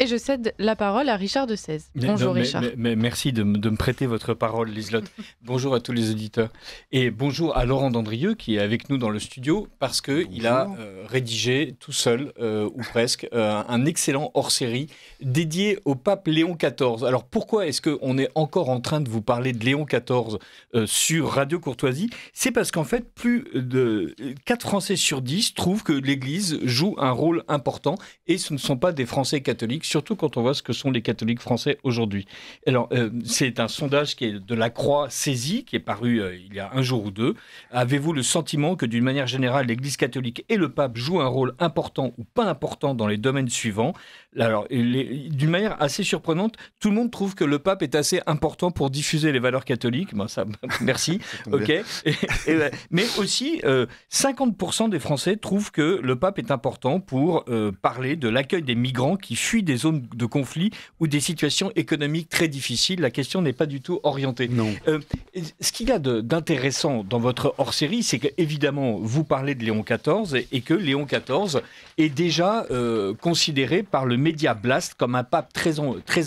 Et je cède la parole à Richard de Sèze. Bonjour Richard. Mais merci de me prêter votre parole, Liselotte. Bonjour à tous les auditeurs. Et bonjour à Laurent Dandrieux qui est avec nous dans le studio parce qu'il a rédigé tout seul, ou presque, un excellent hors-série dédié au pape Léon XIV. Alors pourquoi est-ce qu'on est encore en train de vous parler de Léon XIV sur Radio Courtoisie? C'est parce qu'en fait, plus de 4 Français sur 10 trouvent que l'Église joue un rôle important et ce ne sont pas des Français catholiques, surtout quand on voit ce que sont les catholiques français aujourd'hui. Alors, c'est un sondage qui est de la Croix saisie, qui est paru il y a un jour ou deux. Avez-vous le sentiment que d'une manière générale, l'Église catholique et le pape jouent un rôle important ou pas important dans les domaines suivants? Alors, d'une manière assez surprenante, tout le monde trouve que le pape est assez important pour diffuser les valeurs catholiques. Bon, ça, merci. Ok. Mais aussi, 50% des Français trouvent que le pape est important pour parler de l'accueil des migrants qui fuient des zones de conflit ou des situations économiques très difficiles. La question n'est pas du tout orientée. Non. Ce qu'il y a d'intéressant dans votre hors-série, c'est qu'évidemment, vous parlez de Léon XIV et que Léon XIV est déjà considéré par le média Blast comme un pape très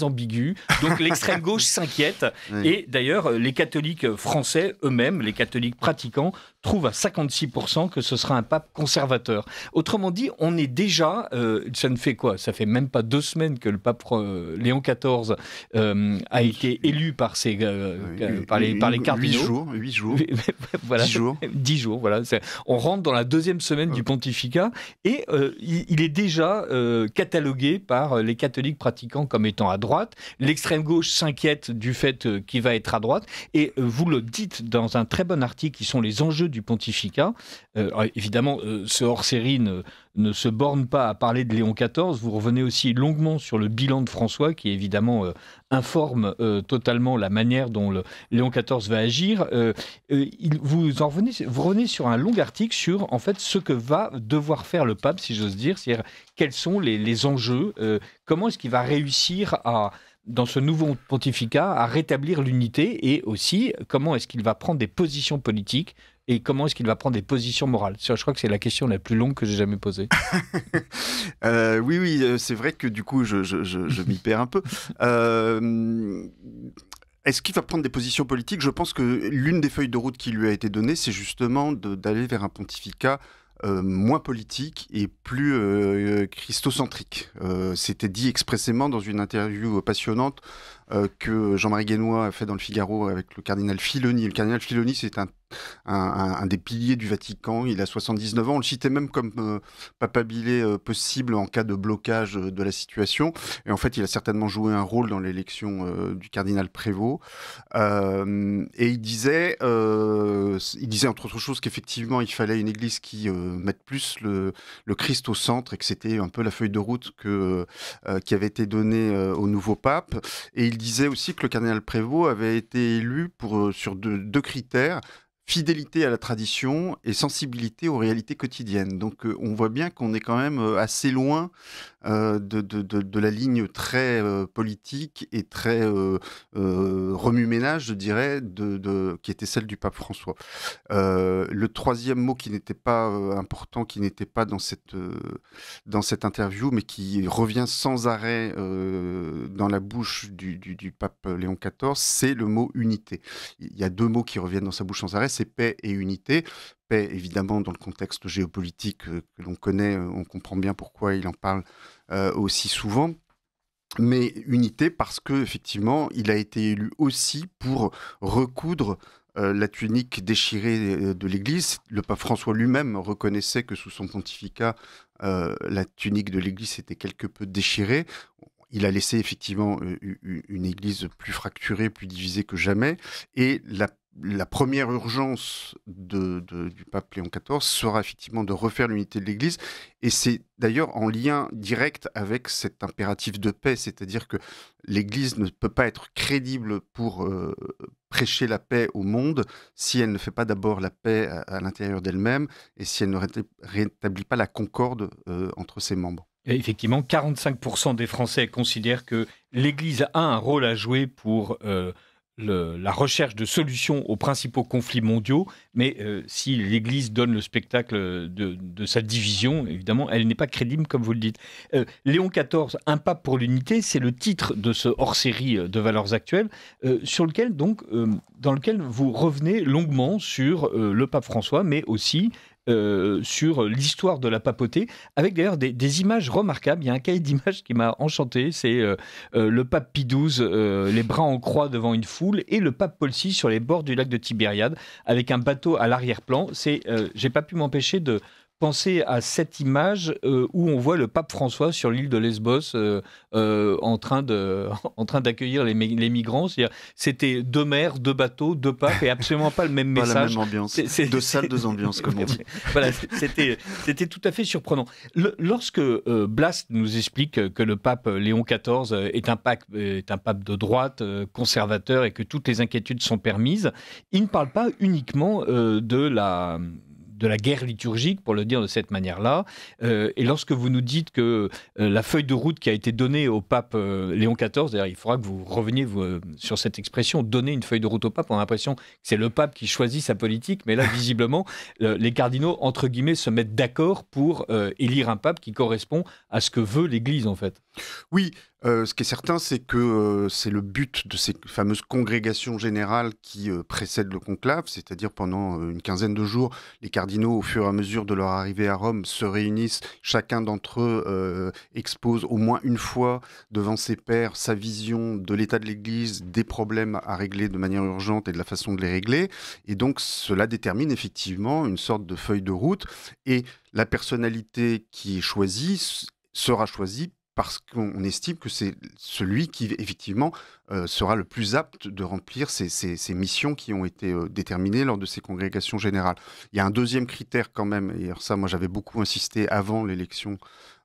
ambigu. Donc l'extrême gauche s'inquiète. Oui. Et d'ailleurs, les catholiques français eux-mêmes, les catholiques pratiquants, trouvent à 56% que ce sera un pape conservateur. Autrement dit, on est déjà, ça ne fait quoi? Ça fait même pas 2 semaines que le pape Léon XIV a été élu par les cardinaux. 8 jours. Voilà, 10 jours. 10 jours, voilà. On rentre dans la 2e semaine du pontificat et il est déjà catalogué par les catholiques pratiquants comme étant à droite. L'extrême gauche s'inquiète du fait qu'il va être à droite et vous le dites dans un très bon article qui sont les enjeux du pontificat. Évidemment, ce hors-série ne se borne pas à parler de Léon XIV. Vous revenez aussi longuement sur le bilan de François, qui évidemment informe totalement la manière dont Léon XIV va agir. Vous revenez sur un long article sur en fait ce que va devoir faire le pape, si j'ose dire, c'est-à-dire quels sont les enjeux, comment est-ce qu'il va réussir dans ce nouveau pontificat, à rétablir l'unité et aussi comment est-ce qu'il va prendre des positions politiques et comment est-ce qu'il va prendre des positions morales. Je crois que c'est la question la plus longue que j'ai jamais posée. Oui, c'est vrai que du coup, je m'y perds un peu. Est-ce qu'il va prendre des positions politiques? Je pense que l'une des feuilles de route qui lui a été donnée, c'est justement d'aller vers un pontificat moins politique et plus christocentrique. C'était dit expressément dans une interview passionnante que Jean-Marie Guénois a fait dans le Figaro avec le cardinal Filoni. Le cardinal Filoni, c'est un des piliers du Vatican. Il a 79 ans. On le citait même comme papabilé possible en cas de blocage de la situation. Et en fait, il a certainement joué un rôle dans l'élection du cardinal Prévost. Et il disait entre autres choses qu'effectivement, il fallait une église qui mette plus le Christ au centre et que c'était un peu la feuille de route qui avait été donnée au nouveau pape. Et il disait aussi que le cardinal Prévost avait été élu sur deux critères: fidélité à la tradition et sensibilité aux réalités quotidiennes. Donc on voit bien qu'on est quand même assez loin de la ligne très politique et très remue-ménage, je dirais, qui était celle du pape François. Le troisième mot qui n'était pas important, qui n'était pas dans cette interview, mais qui revient sans arrêt dans la bouche du pape Léon XIV, c'est le mot unité. Il y a 2 mots qui reviennent dans sa bouche sans arrêt, c'est paix et unité. Paix, évidemment, dans le contexte géopolitique que l'on connaît, on comprend bien pourquoi il en parle aussi souvent. Mais unité parce qu'effectivement, il a été élu aussi pour recoudre la tunique déchirée de l'Église. Le pape François lui-même reconnaissait que sous son pontificat, la tunique de l'Église était quelque peu déchirée. Il a laissé effectivement une Église plus fracturée, plus divisée que jamais. Et la première urgence du pape Léon XIV sera effectivement de refaire l'unité de l'Église. Et c'est d'ailleurs en lien direct avec cet impératif de paix, c'est-à-dire que l'Église ne peut pas être crédible pour prêcher la paix au monde si elle ne fait pas d'abord la paix à l'intérieur d'elle-même et si elle ne rétablit pas la concorde entre ses membres. Et effectivement, 45% des Français considèrent que l'Église a un rôle à jouer pour la recherche de solutions aux principaux conflits mondiaux, mais si l'Église donne le spectacle de sa division, évidemment, elle n'est pas crédible, comme vous le dites. Léon XIV, un pape pour l'unité, c'est le titre de ce hors-série de Valeurs actuelles, sur lequel, donc, dans lequel vous revenez longuement sur le pape François, mais aussi sur l'histoire de la papauté, avec d'ailleurs des images remarquables. Il y a un cahier d'images qui m'a enchanté, c'est le pape Pie XII, les bras en croix devant une foule, et le pape Paul VI sur les bords du lac de Tibériade, avec un bateau à l'arrière-plan. J'ai pas pu m'empêcher de penser à cette image où on voit le pape François sur l'île de Lesbos en train d'accueillir les migrants. C'était 2 mers, 2 bateaux, 2 papes et absolument pas le même message. Pas la même ambiance. 2 salles, 2 ambiances, comme on dit. Voilà, c'était tout à fait surprenant. Lorsque Blast nous explique que le pape Léon XIV est un pape de droite, conservateur, et que toutes les inquiétudes sont permises, il ne parle pas uniquement de la guerre liturgique, pour le dire de cette manière-là. Et lorsque vous nous dites que la feuille de route qui a été donnée au pape Léon XIV, d'ailleurs, il faudra que vous reveniez sur cette expression, donner une feuille de route au pape, on a l'impression que c'est le pape qui choisit sa politique, mais là, visiblement, les cardinaux, entre guillemets, se mettent d'accord pour élire un pape qui correspond à ce que veut l'Église, en fait. Oui, ce qui est certain, c'est que c'est le but de ces fameuses congrégations générales qui précèdent le conclave, c'est-à-dire pendant une quinzaine de jours, les cardinaux, au fur et à mesure de leur arrivée à Rome, se réunissent, chacun d'entre eux expose au moins une fois devant ses pairs sa vision de l'état de l'Église, des problèmes à régler de manière urgente et de la façon de les régler, et donc cela détermine effectivement une sorte de feuille de route, et la personnalité qui est choisie sera choisie parce qu'on estime que c'est celui qui, effectivement, sera le plus apte de remplir ces missions qui ont été déterminées lors de ces congrégations générales. Il y a un deuxième critère quand même, et alors ça, moi, j'avais beaucoup insisté avant l'élection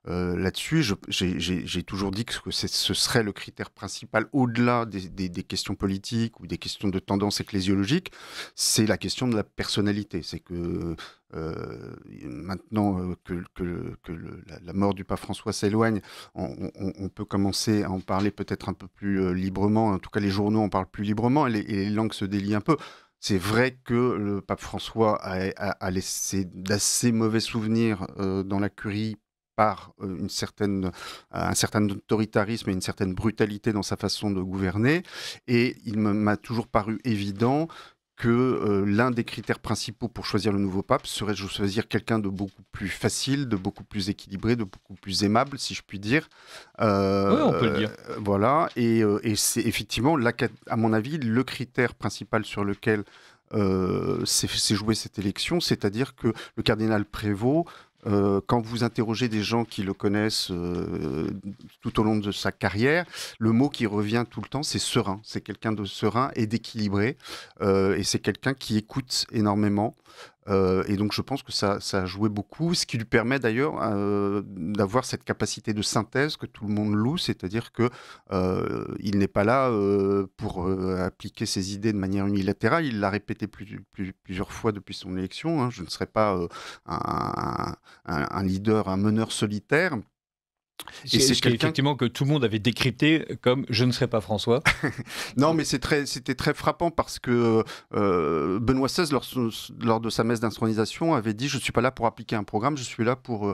là-dessus. J'ai toujours dit que ce serait le critère principal, au-delà des questions politiques ou des questions de tendance ecclésiologique, c'est la question de la personnalité. C'est que maintenant que la mort du pape François s'éloigne, on peut commencer à en parler peut-être un peu plus librement. En tout cas, les journaux en parlent plus librement et les langues se délient un peu. C'est vrai que le pape François a laissé d'assez mauvais souvenirs dans la curie par un certain autoritarisme et une certaine brutalité dans sa façon de gouverner. Et il m'a toujours paru évident que l'un des critères principaux pour choisir le nouveau pape serait de choisir quelqu'un de beaucoup plus facile, de beaucoup plus équilibré, de beaucoup plus aimable, si je puis dire. Oui, on peut le dire. Voilà, et c'est effectivement, là, à mon avis, le critère principal sur lequel s'est jouée cette élection, c'est-à-dire que le cardinal Prévost, quand vous interrogez des gens qui le connaissent tout au long de sa carrière, le mot qui revient tout le temps, c'est serein. C'est quelqu'un de serein et d'équilibré. Et c'est quelqu'un qui écoute énormément. Et donc je pense que ça a joué beaucoup, ce qui lui permet d'ailleurs d'avoir cette capacité de synthèse que tout le monde loue, c'est-à-dire que il n'est pas là pour appliquer ses idées de manière unilatérale. Il l'a répété plusieurs fois depuis son élection. Je ne serai pas un leader, un meneur solitaire. Et c'est effectivement que tout le monde avait décrypté comme « je ne serai pas François ». Non, mais c'était très frappant parce que Benoît XVI, lors de sa messe d'intronisation, avait dit « je ne suis pas là pour appliquer un programme, je suis là pour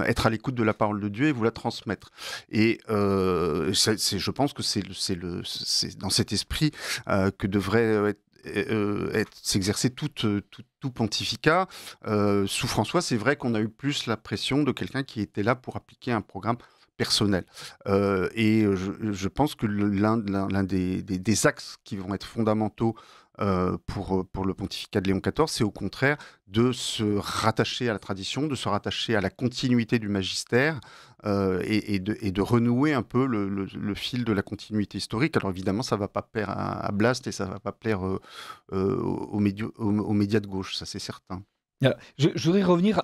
être à l'écoute de la parole de Dieu et vous la transmettre ». Et je pense que c'est dans cet esprit que devrait s'exercer tout pontificat. Sous François, c'est vrai qu'on a eu plus l'impression de quelqu'un qui était là pour appliquer un programme personnel. Et je pense que l'un des axes qui vont être fondamentaux pour le pontificat de Léon XIV, c'est au contraire de se rattacher à la tradition, de se rattacher à la continuité du magistère et de renouer un peu le fil de la continuité historique. Alors évidemment, ça ne va pas plaire à Blast et ça ne va pas plaire aux médias de gauche, ça c'est certain. Alors, je voudrais revenir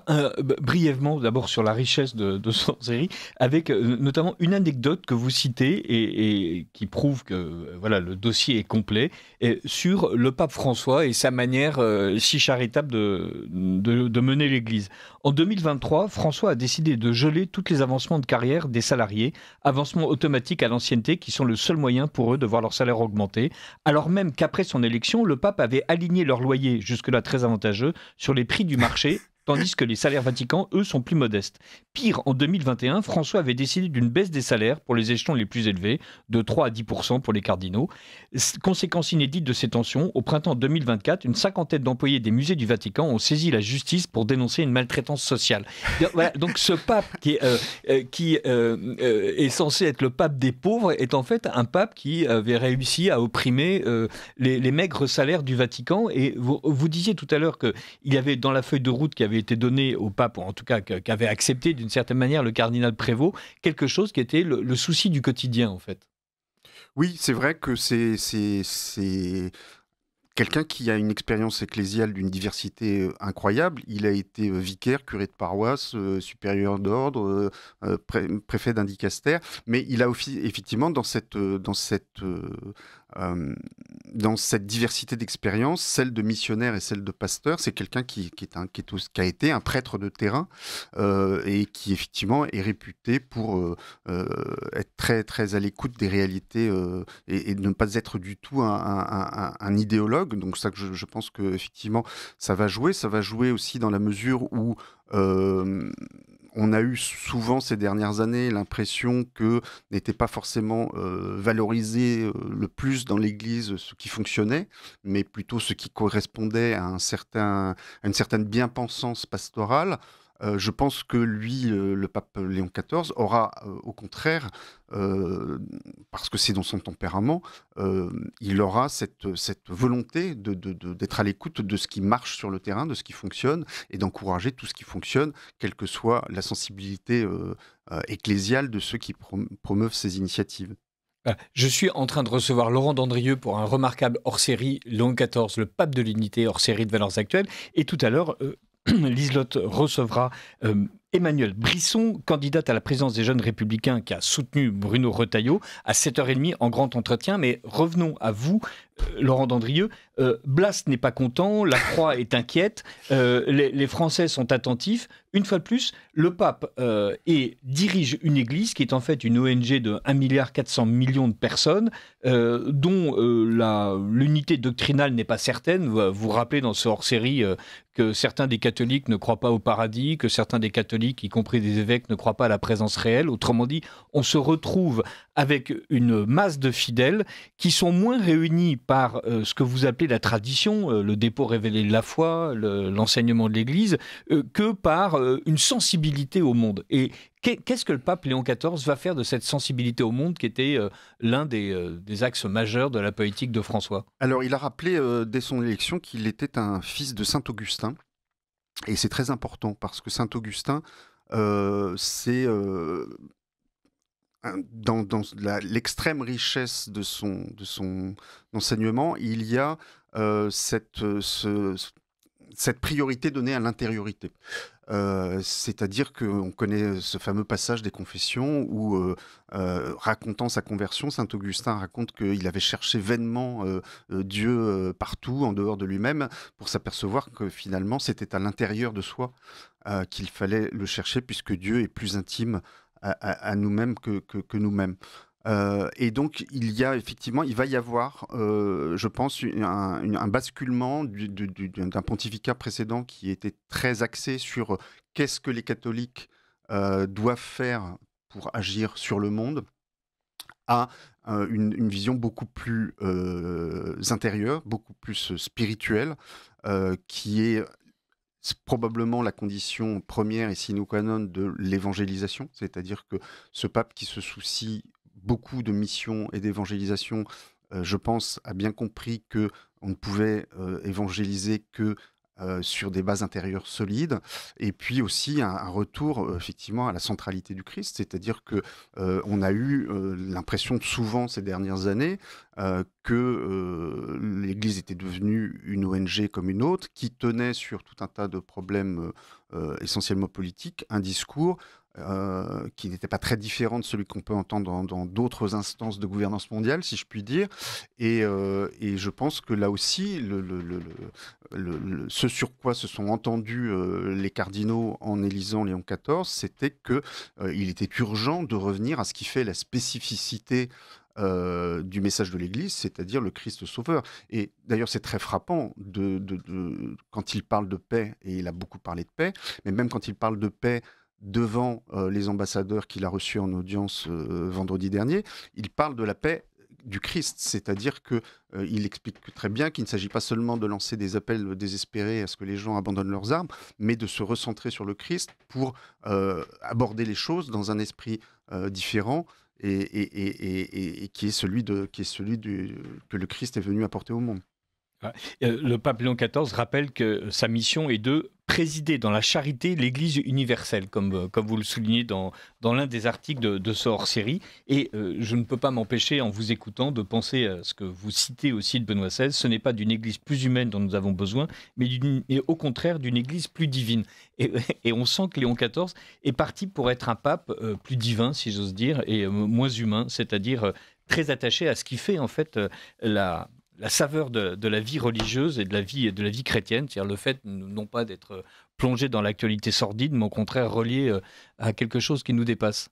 brièvement d'abord sur la richesse de son série, avec notamment une anecdote que vous citez et qui prouve que voilà, le dossier est complet, sur le pape François et sa manière si charitable de mener l'Église. En 2023, François a décidé de geler tous les avancements de carrière des salariés, avancements automatiques à l'ancienneté qui sont le seul moyen pour eux de voir leur salaire augmenter, alors même qu'après son élection, le pape avait aligné leur loyer, jusque-là très avantageux, sur les prix du marché, tandis que les salaires vaticans, eux, sont plus modestes. Pire, en 2021, François avait décidé d'une baisse des salaires pour les échelons les plus élevés, de 3 à 10% pour les cardinaux. Conséquence inédite de ces tensions, au printemps 2024, une cinquantaine d'employés des musées du Vatican ont saisi la justice pour dénoncer une maltraitance sociale. Voilà, donc ce pape qui est censé être le pape des pauvres est en fait un pape qui avait réussi à opprimer les maigres salaires du Vatican. Et vous disiez tout à l'heure qu'il y avait dans la feuille de route qui avait été donnée au pape, ou en tout cas qu'avait accepté d'une certaine manière le cardinal Prévost, quelque chose qui était le souci du quotidien en fait. Oui, c'est vrai que c'est quelqu'un qui a une expérience ecclésiale d'une diversité incroyable. Il a été vicaire, curé de paroisse, supérieur d'ordre, préfet d'un dicaster, mais il a aussi, effectivement, dans cette diversité d'expériences, celle de missionnaire et celle de pasteur, c'est quelqu'un qui a été un prêtre de terrain et qui, effectivement, est réputé pour être très, très à l'écoute des réalités et ne pas être du tout un idéologue. Donc ça, je pense qu'effectivement, ça va jouer aussi dans la mesure où on a eu souvent ces dernières années l'impression que n'était pas forcément valorisé le plus dans l'Église ce qui fonctionnait, mais plutôt ce qui correspondait à une certaine bien-pensance pastorale. Je pense que lui, le pape Léon XIV, aura au contraire, parce que c'est dans son tempérament, il aura cette volonté d'être à l'écoute de ce qui marche sur le terrain, de ce qui fonctionne, et d'encourager tout ce qui fonctionne, quelle que soit la sensibilité ecclésiale de ceux qui promeuvent ces initiatives. Je suis en train de recevoir Laurent Dandrieux pour un remarquable hors-série Léon XIV, le pape de l'unité, hors-série de Valeurs Actuelles, et tout à l'heure... Liselotte recevra Emmanuelle Brisson, candidate à la présidence des Jeunes Républicains qui a soutenu Bruno Retailleau à 7h30 en grand entretien. Mais revenons à vous, Laurent Dandrieux. Blas n'est pas content, la Croix est inquiète, les Français sont attentifs. Une fois de plus, le pape dirige une église qui est en fait une ONG de 1,4 milliard de personnes dont l'unité doctrinale n'est pas certaine. Vous vous rappelez dans ce hors-série que certains des catholiques ne croient pas au paradis, que certains des catholiques, y compris des évêques, ne croient pas à la présence réelle. Autrement dit, on se retrouve avec une masse de fidèles qui sont moins réunis par ce que vous appelez la tradition, le dépôt révélé de la foi, l'enseignement de l'Église, que par une sensibilité au monde. Et qu'est-ce que le pape Léon XIV va faire de cette sensibilité au monde qui était l'un des axes majeurs de la politique de François? Alors, il a rappelé dès son élection qu'il était un fils de Saint Augustin. Et c'est très important parce que Saint Augustin, c'est dans l'extrême richesse de son enseignement, il y a cette priorité donnée à l'intériorité. C'est-à-dire qu'on connaît ce fameux passage des Confessions où, racontant sa conversion, saint Augustin raconte qu'il avait cherché vainement Dieu partout, en dehors de lui-même, pour s'apercevoir que finalement c'était à l'intérieur de soi qu'il fallait le chercher, puisque Dieu est plus intime à nous-mêmes que nous-mêmes. Et donc, il va y avoir, je pense, un basculement d'un pontificat précédent qui était très axé sur qu'est-ce que les catholiques doivent faire pour agir sur le monde, à une vision beaucoup plus intérieure, beaucoup plus spirituelle, qui est probablement la condition première et sine qua non de l'évangélisation, c'est-à-dire que ce pape qui se soucie beaucoup de mission et d'évangélisation, je pense, a bien compris qu'on ne pouvait évangéliser que sur des bases intérieures solides, et puis aussi un retour effectivement à la centralité du Christ, c'est-à-dire que on a eu l'impression souvent ces dernières années que l'Église était devenue une ONG comme une autre, qui tenait sur tout un tas de problèmes essentiellement politiques, un discours qui n'était pas très différent de celui qu'on peut entendre dans d'autres instances de gouvernance mondiale, si je puis dire. Et je pense que là aussi, ce sur quoi se sont entendus les cardinaux en élisant Léon XIV, c'était qu'il était urgent de revenir à ce qui fait la spécificité du message de l'Église, c'est-à-dire le Christ sauveur. Et d'ailleurs, c'est très frappant quand il parle de paix, et il a beaucoup parlé de paix, mais même quand il parle de paix devant les ambassadeurs qu'il a reçus en audience vendredi dernier, il parle de la paix du Christ, c'est-à-dire qu'il explique très bien qu'il ne s'agit pas seulement de lancer des appels désespérés à ce que les gens abandonnent leurs armes, mais de se recentrer sur le Christ pour aborder les choses dans un esprit différent, et qui est celui que le Christ est venu apporter au monde. Le pape Léon XIV rappelle que sa mission est de présider dans la charité l'Église universelle, comme vous le soulignez dans l'un des articles de ce hors-série. Et je ne peux pas m'empêcher, en vous écoutant, de penser à ce que vous citez aussi de Benoît XVI. Ce n'est pas d'une Église plus humaine dont nous avons besoin, mais au contraire d'une Église plus divine. Et on sent que Léon XIV est parti pour être un pape plus divin, si j'ose dire, et moins humain, c'est-à-dire très attaché à ce qui fait en fait la saveur de la vie religieuse et de la vie chrétienne, c'est-à-dire le fait non pas d'être plongé dans l'actualité sordide, mais au contraire relié à quelque chose qui nous dépasse.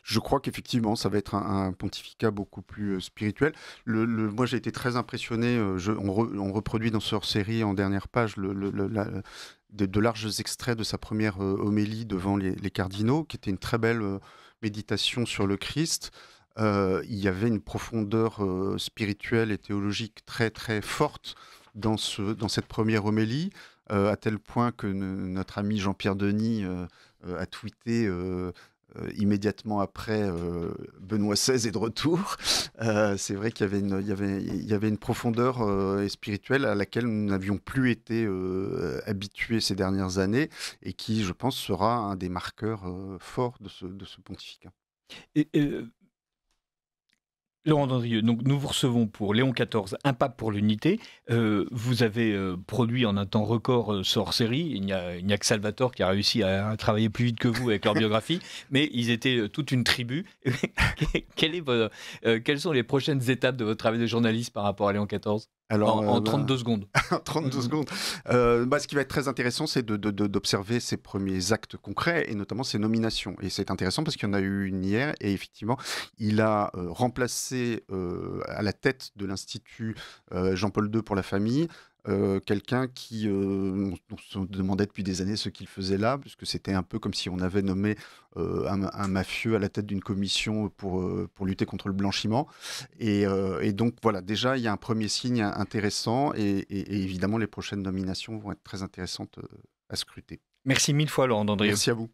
Je crois qu'effectivement, ça va être un pontificat beaucoup plus spirituel. Moi, j'ai été très impressionné. On reproduit dans ce hors-série, en dernière page, de larges extraits de sa première homélie devant les cardinaux, qui était une très belle méditation sur le Christ. Il y avait une profondeur spirituelle et théologique très très forte dans cette première homélie, à tel point que notre ami Jean-Pierre Denis a tweeté immédiatement après Benoît XVI est de retour. C'est vrai qu'il y avait une profondeur spirituelle à laquelle nous n'avions plus été habitués ces dernières années, et qui, je pense, sera un des marqueurs forts de ce pontificat. Laurent Dandrieux, donc nous vous recevons pour Léon XIV, un pape pour l'unité. Vous avez produit en un temps record ce hors-série. Il n'y a que Salvatore qui a réussi à travailler plus vite que vous avec leur biographie, mais ils étaient toute une tribu. Quelles sont les prochaines étapes de votre travail de journaliste par rapport à Léon XIV ? Alors, en 32 secondes. En 32 secondes. Ce qui va être très intéressant, c'est d'observer ses premiers actes concrets, et notamment ses nominations. Et c'est intéressant parce qu'il y en a eu une hier, et effectivement, il a remplacé à la tête de l'Institut Jean-Paul II pour la famille, quelqu'un on se demandait depuis des années ce qu'il faisait là, puisque c'était un peu comme si on avait nommé un mafieux à la tête d'une commission pour lutter contre le blanchiment. Et donc voilà, déjà il y a un premier signe intéressant, et évidemment les prochaines nominations vont être très intéressantes à scruter. Merci mille fois Laurent Dandrieux. Merci à vous.